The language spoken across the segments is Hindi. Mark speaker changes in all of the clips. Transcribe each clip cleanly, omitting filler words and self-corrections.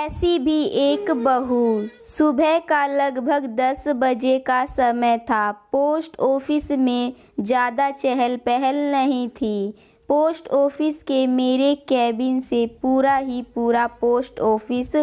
Speaker 1: ऐसी भी एक बहू। सुबह का लगभग 10 बजे का समय था। पोस्ट ऑफिस में ज़्यादा चहल पहल नहीं थी। पोस्ट ऑफिस के मेरे कैबिन से पूरा पोस्ट ऑफिस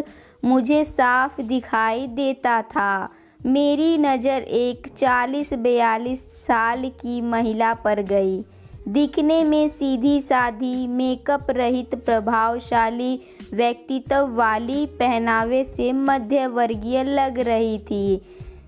Speaker 1: मुझे साफ दिखाई देता था। मेरी नज़र एक 40-42 साल की महिला पर गई। दिखने में सीधी साधी, मेकअप रहित, प्रभावशाली व्यक्तित्व वाली, पहनावे से मध्यवर्गीय लग रही थी।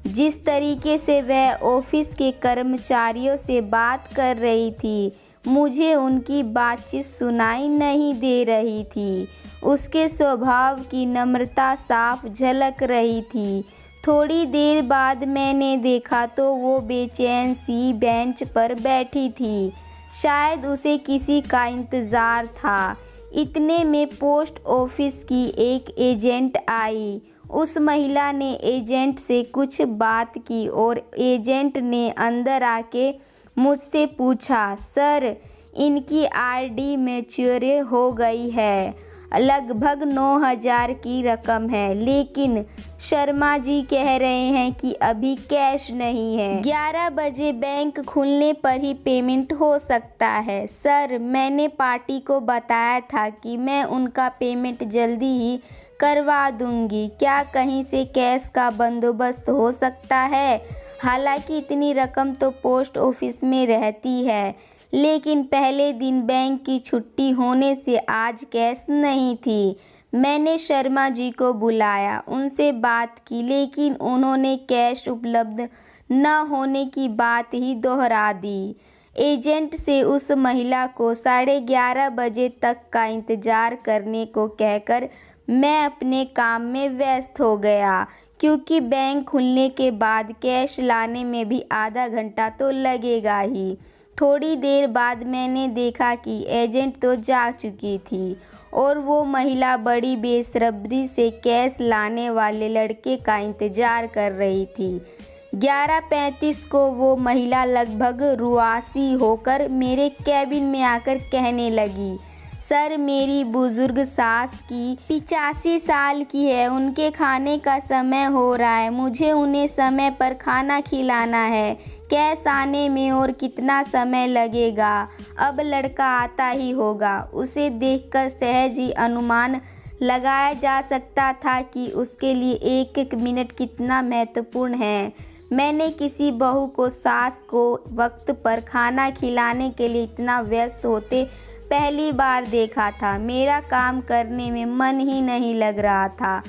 Speaker 1: जिस तरीके से वह ऑफिस के कर्मचारियों से बात कर रही थी, मुझे उनकी बातचीत सुनाई नहीं दे रही थी। उसके स्वभाव की नम्रता साफ झलक रही थी। थोड़ी देर बाद मैंने देखा तो वो बेचैन सी बेंच पर बैठी थी। शायद उसे किसी का इंतज़ार था। इतने में पोस्ट ऑफिस की एक एजेंट आई। उस महिला ने एजेंट से कुछ बात की और एजेंट ने अंदर आके मुझसे पूछा, सर, इनकी आरडी मैच्योर हो गई है। लगभग 9,000 की रकम है, लेकिन शर्मा जी कह रहे हैं कि अभी कैश नहीं है। 11 बजे बैंक खुलने पर ही पेमेंट हो सकता है। सर, मैंने पार्टी को बताया था कि मैं उनका पेमेंट जल्दी ही करवा दूंगी। क्या कहीं से कैश का बंदोबस्त हो सकता है? हालांकि इतनी रकम तो पोस्ट ऑफिस में रहती है, लेकिन पहले दिन बैंक की छुट्टी होने से आज कैश नहीं थी। मैंने शर्मा जी को बुलाया, उनसे बात की, लेकिन उन्होंने कैश उपलब्ध न होने की बात ही दोहरा दी। एजेंट से उस महिला को 11:30 बजे तक का इंतज़ार करने को कहकर मैं अपने काम में व्यस्त हो गया, क्योंकि बैंक खुलने के बाद कैश लाने में भी आधा घंटा तो लगेगा ही। थोड़ी देर बाद मैंने देखा कि एजेंट तो जा चुकी थी और वो महिला बड़ी बेसब्री से कैश लाने वाले लड़के का इंतज़ार कर रही थी। 11:35 को वो महिला लगभग रुआसी होकर मेरे कैबिन में आकर कहने लगी, सर, मेरी बुजुर्ग सास की 85 साल की है। उनके खाने का समय हो रहा है। मुझे उन्हें समय पर खाना खिलाना है। कैश आने में और कितना समय लगेगा? अब लड़का आता ही होगा। उसे देखकर सहज ही अनुमान लगाया जा सकता था कि उसके लिए एक मिनट कितना महत्वपूर्ण है। मैंने किसी बहू को, सास को वक्त पर खाना खिलाने के लिए इतना व्यस्त होते पहली बार देखा था। मेरा काम करने में मन ही नहीं लग रहा था।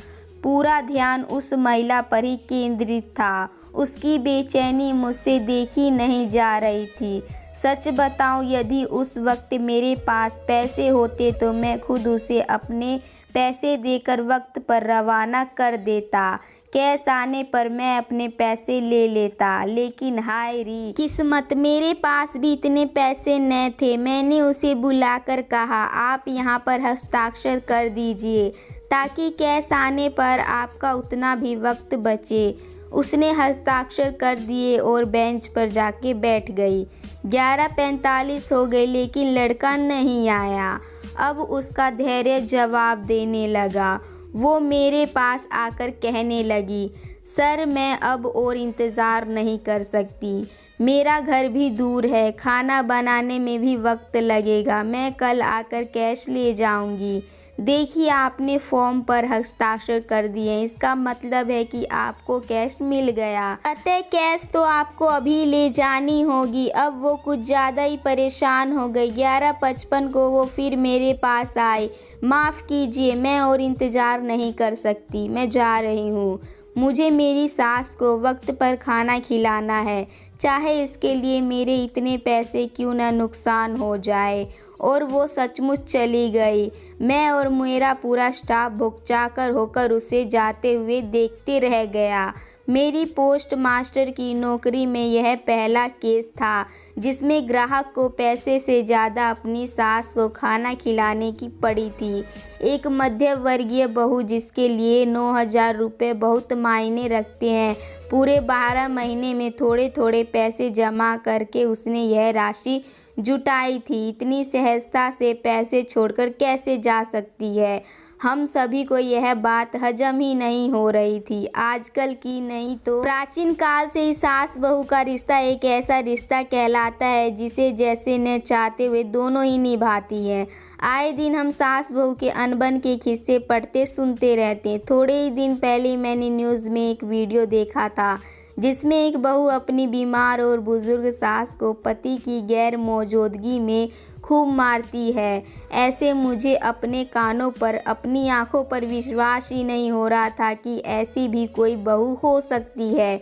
Speaker 1: पूरा ध्यान उस महिला पर ही केंद्रित था। उसकी बेचैनी मुझसे देखी नहीं जा रही थी। सच बताऊं, यदि उस वक्त मेरे पास पैसे होते तो मैं खुद उसे अपने पैसे देकर वक्त पर रवाना कर देता। कैश आने पर मैं अपने पैसे ले लेता, लेकिन हाय री किस्मत, मेरे पास भी इतने पैसे न थे। मैंने उसे बुलाकर कहा, आप यहाँ पर हस्ताक्षर कर दीजिए ताकि कैश आने पर आपका उतना भी वक्त बचे। उसने हस्ताक्षर कर दिए और बेंच पर जाके बैठ गई। 11:45 हो गए, लेकिन लड़का नहीं आया। अब उसका धैर्य जवाब देने लगा। वो मेरे पास आकर कहने लगी, सर, मैं अब और इंतज़ार नहीं कर सकती। मेरा घर भी दूर है, खाना बनाने में भी वक्त लगेगा। मैं कल आकर कैश ले जाऊंगी। देखिए, आपने फॉर्म पर हस्ताक्षर कर दिए, इसका मतलब है कि आपको कैश मिल गया। अतः कैश तो आपको अभी ले जानी होगी। अब वो कुछ ज़्यादा ही परेशान हो गई। 11:55 को वो फिर मेरे पास आई। माफ़ कीजिए, मैं और इंतज़ार नहीं कर सकती, मैं जा रही हूँ। मुझे मेरी सास को वक्त पर खाना खिलाना है, चाहे इसके लिए मेरे इतने पैसे क्यों न नुकसान हो जाए। और वो सचमुच चली गई। मैं और मेरा पूरा स्टाफ भुकचाकर होकर उसे जाते हुए देखते रह गया। मेरी पोस्ट मास्टर की नौकरी में यह पहला केस था जिसमें ग्राहक को पैसे से ज़्यादा अपनी सास को खाना खिलाने की पड़ी थी। एक मध्य वर्गीय बहू जिसके लिए 9,000 रुपये बहुत मायने रखते हैं। पूरे 12 महीने में थोड़े थोड़े पैसे जमा करके उसने यह राशि जुटाई थी। इतनी सहजता से पैसे छोड़कर कैसे जा सकती है? हम सभी को यह बात हजम ही नहीं हो रही थी। आजकल की नहीं तो प्राचीन काल से ही सास बहू का रिश्ता एक ऐसा रिश्ता कहलाता है जिसे जैसे न चाहते हुए दोनों ही निभाती हैं। आए दिन हम सास बहू के अनबन के किस्से पढ़ते सुनते रहते हैं। थोड़े ही दिन पहले मैंने न्यूज़ में एक वीडियो देखा था जिसमें एक बहू अपनी बीमार और बुजुर्ग सास को पति की गैर मौजूदगी में खूब मारती है। ऐसे मुझे अपने कानों पर, अपनी आंखों पर विश्वास ही नहीं हो रहा था कि ऐसी भी कोई बहू हो सकती है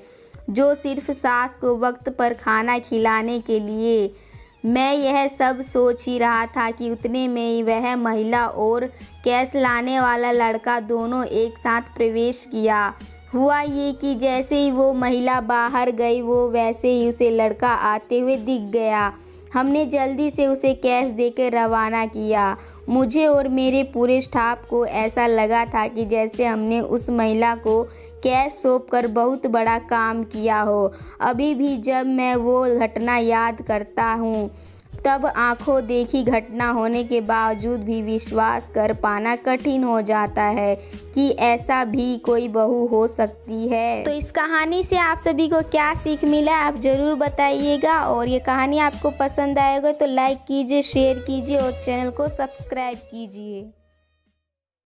Speaker 1: जो सिर्फ सास को वक्त पर खाना खिलाने के लिए। मैं यह सब सोच ही रहा था कि उतने में ही वह महिला और कैश लाने वाला लड़का दोनों एक साथ प्रवेश किया। हुआ ये कि जैसे ही वो महिला बाहर गई वो वैसे ही उसे लड़का आते हुए दिख गया। हमने जल्दी से उसे कैश देकर रवाना किया। मुझे और मेरे पूरे स्टाफ को ऐसा लगा था कि जैसे हमने उस महिला को कैश सौंपकर बहुत बड़ा काम किया हो। अभी भी जब मैं वो घटना याद करता हूँ तब आंखों देखी घटना होने के बावजूद भी विश्वास कर पाना कठिन हो जाता है कि ऐसा भी कोई बहू हो सकती है। तो इस कहानी से आप सभी को क्या सीख मिला आप ज़रूर बताइएगा, और ये कहानी आपको पसंद आएगा तो लाइक कीजिए, शेयर कीजिए और चैनल को सब्सक्राइब कीजिए।